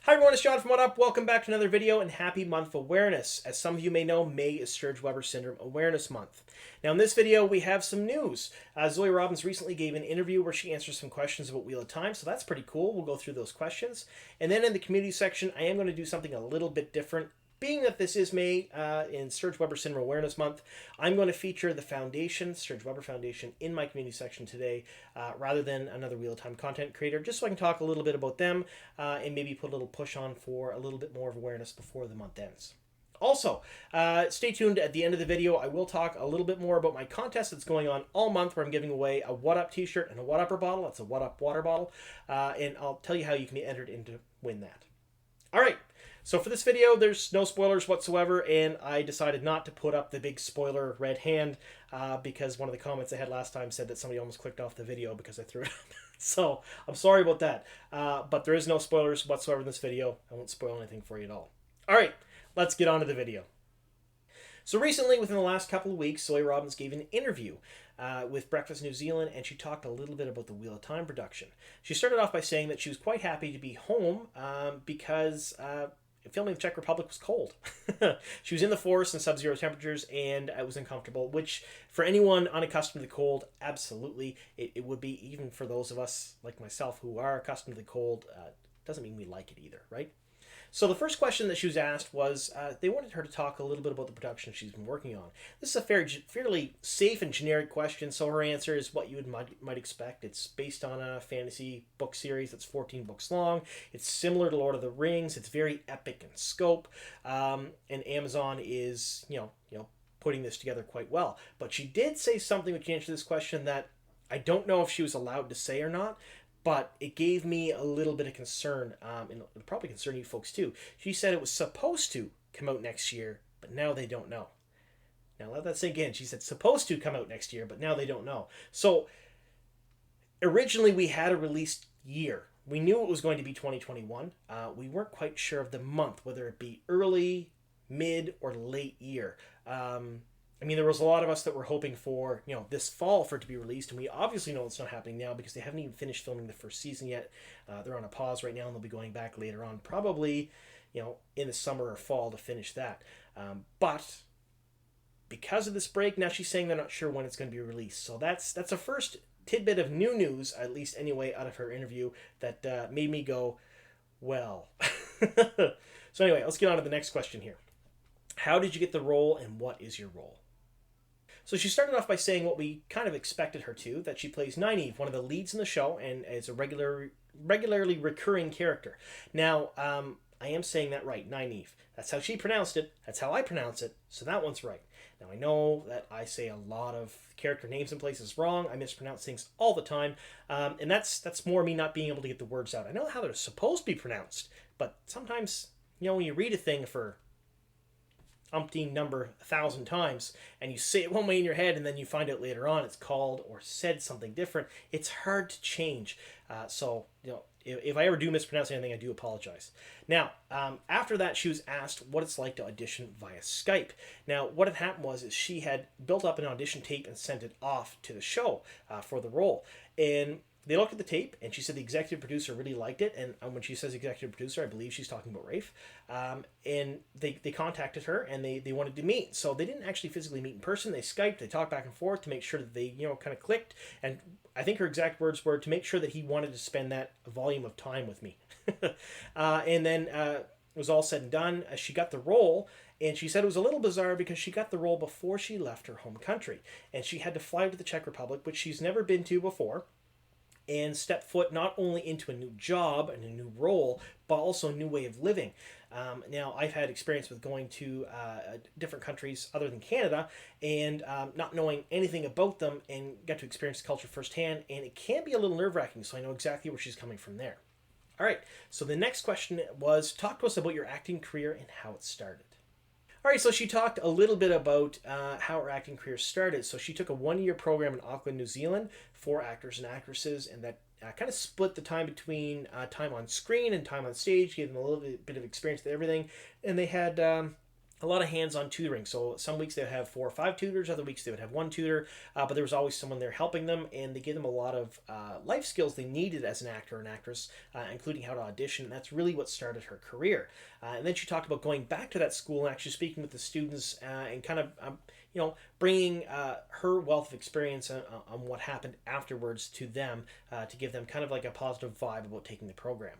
Hi everyone, it's John from What Up. Welcome back to another video and happy month of awareness. As some of you may know, May is Sturge-Weber Syndrome Awareness Month. Now in this video, we have some news. Zoe Robbins recently gave an interview where she answers some questions about Wheel of Time, so that's pretty cool. We'll go through those questions. And then in the community section, I am going to do something a little bit different. Being that this is May in Sturge-Weber Syndrome Awareness Month, I'm going to feature the foundation, Sturge-Weber Foundation, in my community section today, rather than another Wheel of Time content creator, just so I can talk a little bit about them and maybe put a little push on for a little bit more of awareness before the month ends. Also, stay tuned at the end of the video. I will talk a little bit more about my contest that's going on all month, where I'm giving away a What Up t-shirt and a What Upper bottle. That's a What Up water bottle, and I'll tell you how you can be entered in to win that. All right. So for this video, there's no spoilers whatsoever, and I decided not to put up the big spoiler red hand because one of the comments I had last time said that somebody almost clicked off the video because I threw it up. So I'm sorry about that, but there is no spoilers whatsoever in this video. I won't spoil anything for you at all. All right, let's get on to the video. So recently, within the last couple of weeks, Zoe Robbins gave an interview with Breakfast New Zealand, and she talked a little bit about the Wheel of Time production. She started off by saying that she was quite happy to be home because filming the Czech Republic was cold. She was in the forest in sub-zero temperatures, and it was uncomfortable, which for anyone unaccustomed to the cold, absolutely, it would be, even for those of us like myself who are accustomed to the cold, doesn't mean we like it either, right? So the first question that she was asked was, they wanted her to talk a little bit about the production she's been working on. This is a fairly safe and generic question, so her answer is what you might expect. It's based on a fantasy book series that's 14 books long. It's similar to Lord of the Rings. It's very epic in scope, and Amazon is, putting this together quite well. But she did say something which answered this question that I don't know if she was allowed to say or not, but it gave me a little bit of concern, and it'll probably concern you folks too. She said it was supposed to come out next year, but now they don't know. Now let that sink in. She said supposed to come out next year, but now they don't know. So originally we had a release year. We knew it was going to be 2021. We weren't quite sure of the month, whether it be early, mid, or late year. There was a lot of us that were hoping for, this fall for it to be released, and we obviously know it's not happening now because they haven't even finished filming the first season yet. They're on a pause right now, and they'll be going back later on, probably, in the summer or fall to finish that. But because of this break, now she's saying they're not sure when it's going to be released. So that's a first tidbit of new news, at least anyway, out of her interview that made me go, well. So anyway, let's get on to the next question here. How did you get the role, and what is your role? So she started off by saying what we kind of expected her to, that she plays Nynaeve, one of the leads in the show, and is a regularly recurring character. Now, I am saying that right, Nynaeve. That's how she pronounced it. That's how I pronounce it. So that one's right. Now, I know that I say a lot of character names and places wrong. I mispronounce things all the time. And that's more me not being able to get the words out. I know how they're supposed to be pronounced, but sometimes, when you read a thing for umpteen number 1,000 times and you say it one way in your head and then you find out later on it's called or said something different, it's hard to change. So if I ever do mispronounce anything, I do apologize. Now, after that, she was asked what it's like to audition via Skype. Now, what had happened was she had built up an audition tape and sent it off to the show for the role, and they looked at the tape, and she said the executive producer really liked it. And when she says executive producer, I believe she's talking about Rafe. And they contacted her, and they wanted to meet. So they didn't actually physically meet in person. They Skyped. They talked back and forth to make sure that they kind of clicked. And I think her exact words were to make sure that he wanted to spend that volume of time with me. And then it was all said and done. She got the role. And she said it was a little bizarre because she got the role before she left her home country. And she had to fly to the Czech Republic, which she's never been to before, and step foot not only into a new job and a new role, but also a new way of living. Now, I've had experience with going to different countries other than Canada and not knowing anything about them, and got to experience the culture firsthand, and it can be a little nerve-wracking, so I know exactly where she's coming from there. All right, so the next question was, talk to us about your acting career and how it started. All right, so she talked a little bit about how her acting career started. So she took a one-year program in Auckland, New Zealand for actors and actresses, and that kind of split the time between time on screen and time on stage, gave them a little bit of experience with everything. And they had a lot of hands-on tutoring. So some weeks they would have 4 or 5 tutors, other weeks they would have one tutor, but there was always someone there helping them, and they gave them a lot of life skills they needed as an actor or an actress, including how to audition. And that's really what started her career. And then she talked about going back to that school and actually speaking with the students and kind of bringing her wealth of experience on what happened afterwards to them to give them kind of like a positive vibe about taking the program.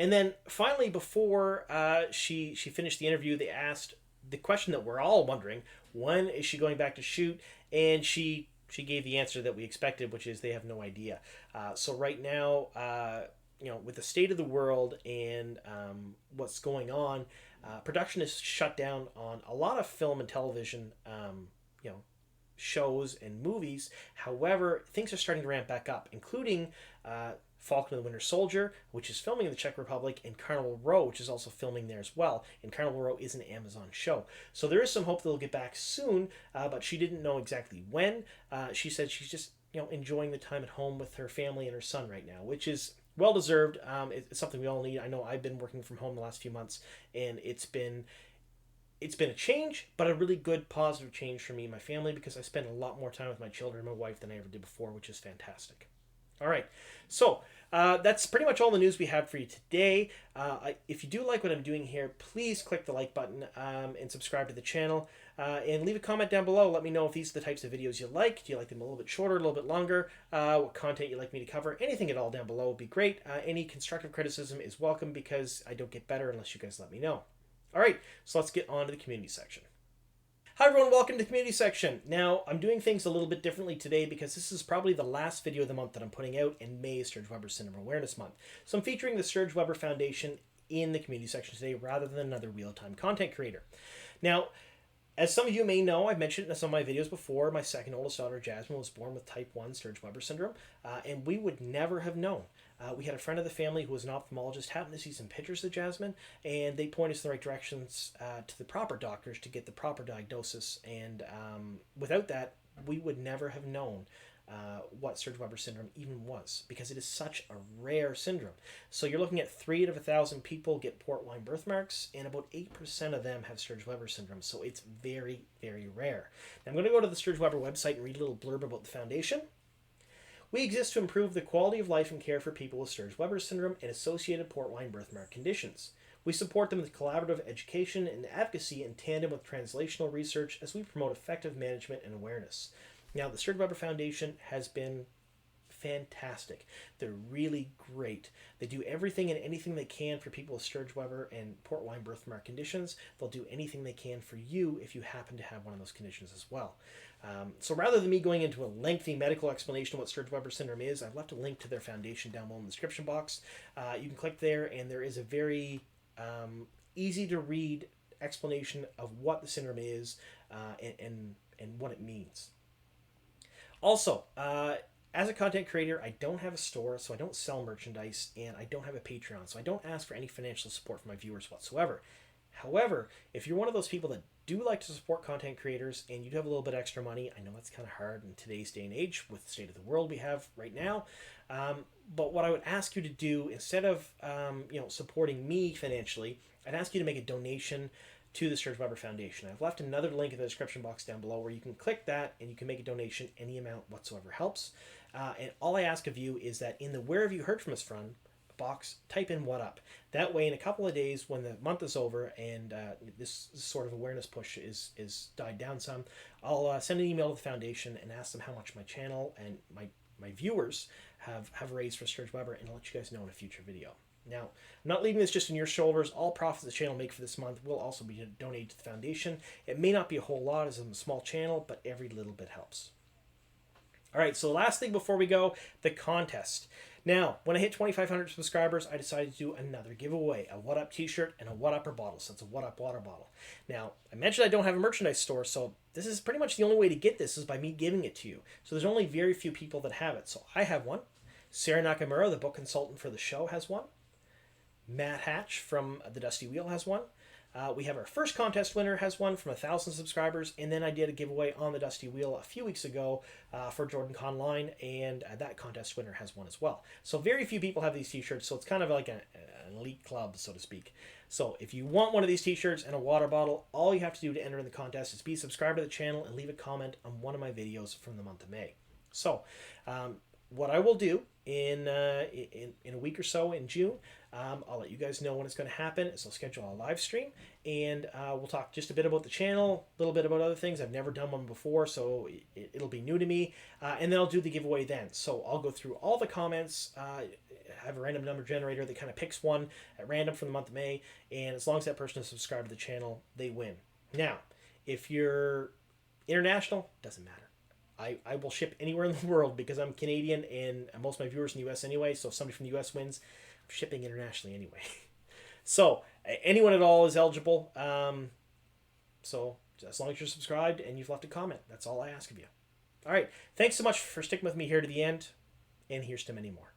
And then finally, before she finished the interview, they asked the question that we're all wondering: when is she going back to shoot? And she gave the answer that we expected, which is they have no idea. So right now, with the state of the world and what's going on, production is shut down on a lot of film and television. Shows and movies. However, things are starting to ramp back up, including Falcon and the Winter Soldier, which is filming in the Czech Republic, and Carnival Row, which is also filming there as well. And Carnival Row is an Amazon show. So there is some hope they'll get back soon, but she didn't know exactly when. She said she's just enjoying the time at home with her family and her son right now, which is well deserved. It's something we all need. I know I've been working from home the last few months, and it's been a change, but a really good positive change for me and my family, because I spend a lot more time with my children and my wife than I ever did before, which is fantastic. All right, so that's pretty much all the news we have for you today. If you do like what I'm doing here, please click the like button and subscribe to the channel. And leave a comment down below. Let me know if these are the types of videos you like. Do you like them a little bit shorter, a little bit longer? What content you'd like me to cover? Anything at all down below would be great. Any constructive criticism is welcome, because I don't get better unless you guys let me know. All right, so let's get on to the community section. Hi everyone, welcome to the community section. Now, I'm doing things a little bit differently today because this is probably the last video of the month that I'm putting out, and May is Sturge Weber Syndrome Awareness Month. So I'm featuring the Sturge Weber Foundation in the community section today rather than another real-time content creator. Now, as some of you may know, I've mentioned in some of my videos before, my second oldest daughter, Jasmine, was born with type 1 Sturge Weber syndrome, and we would never have known. We had a friend of the family who was an ophthalmologist, happened to see some pictures of Jasmine, and they pointed us in the right directions to the proper doctors to get the proper diagnosis, and without that, we would never have known what Sturge Weber syndrome even was, because it is such a rare syndrome. So you're looking at 3 out of 1,000 people get port wine birthmarks, and about 8% of them have Sturge Weber syndrome. So it's very, very rare. Now I'm going to go to the Sturge Weber website and read a little blurb about the foundation. We exist to improve the quality of life and care for people with Sturge Weber syndrome and associated port wine birthmark conditions. We support them with collaborative education and advocacy in tandem with translational research as we promote effective management and awareness. Now, the Sturge Weber Foundation has been fantastic. They're really great. They do everything and anything they can for people with Sturge Weber and port wine birthmark conditions. They'll do anything they can for you if you happen to have one of those conditions as well. So rather than me going into a lengthy medical explanation of what Sturge Weber syndrome is, I've left a link to their foundation down below in the description box. You can click there, and there is a very easy to read explanation of what the syndrome is and what it means. Also, as a content creator, I don't have a store, so I don't sell merchandise, and I don't have a Patreon, so I don't ask for any financial support from my viewers whatsoever. However, if you're one of those people that do like to support content creators and you do have a little bit extra money, I know that's kind of hard in today's day and age with the state of the world we have right now, but what I would ask you to do, instead of supporting me financially, I'd ask you to make a donation to the Sturge Weber Foundation. I've left another link in the description box down below where you can click that and you can make a donation. Any amount whatsoever helps. And all I ask of you is that in the "Where have you heard from us from" box, type in "what up." That way, in a couple of days, when the month is over and this sort of awareness push is died down some, I'll send an email to the foundation and ask them how much my channel and my viewers have raised for Sturge Weber, and I'll let you guys know in a future video. Now, I'm not leaving this just on your shoulders. All profits the channel make for this month will also be donated to the foundation. It may not be a whole lot as I'm a small channel, but every little bit helps. All right, so the last thing before we go, the contest. Now, when I hit 2,500 subscribers, I decided to do another giveaway, a What Up t-shirt and a What Upper bottle. So it's a What Up water bottle. Now, I mentioned I don't have a merchandise store, so this is pretty much the only way to get this is by me giving it to you. So there's only very few people that have it. So I have one. Sarah Nakamura, the book consultant for the show, has one. Matt Hatch from The Dusty Wheel has one. We have our first contest winner has one from 1,000 subscribers, and then I did a giveaway on the Dusty Wheel a few weeks ago for Jordan Conline, and that contest winner has one as well. So very few people have these t-shirts, so it's kind of like an elite club, so to speak. So if you want one of these t-shirts and a water bottle, all you have to do to enter in the contest is be subscribed to the channel and leave a comment on one of my videos from the month of May. So what I will do in a week or so in June, I'll let you guys know when it's going to happen. So I'll schedule a live stream, and we'll talk just a bit about the channel, a little bit about other things. I've never done one before, so it'll be new to me. And then I'll do the giveaway then. So I'll go through all the comments, have a random number generator that kind of picks one at random for the month of May, and as long as that person is subscribed to the channel, they win. Now, if you're international, doesn't matter. I will ship anywhere in the world because I'm Canadian and most of my viewers in the U.S. anyway, so if somebody from the U.S. wins, I'm shipping internationally anyway. So anyone at all is eligible. So as long as you're subscribed and you've left a comment, that's all I ask of you. All right, thanks so much for sticking with me here to the end, and here's to many more.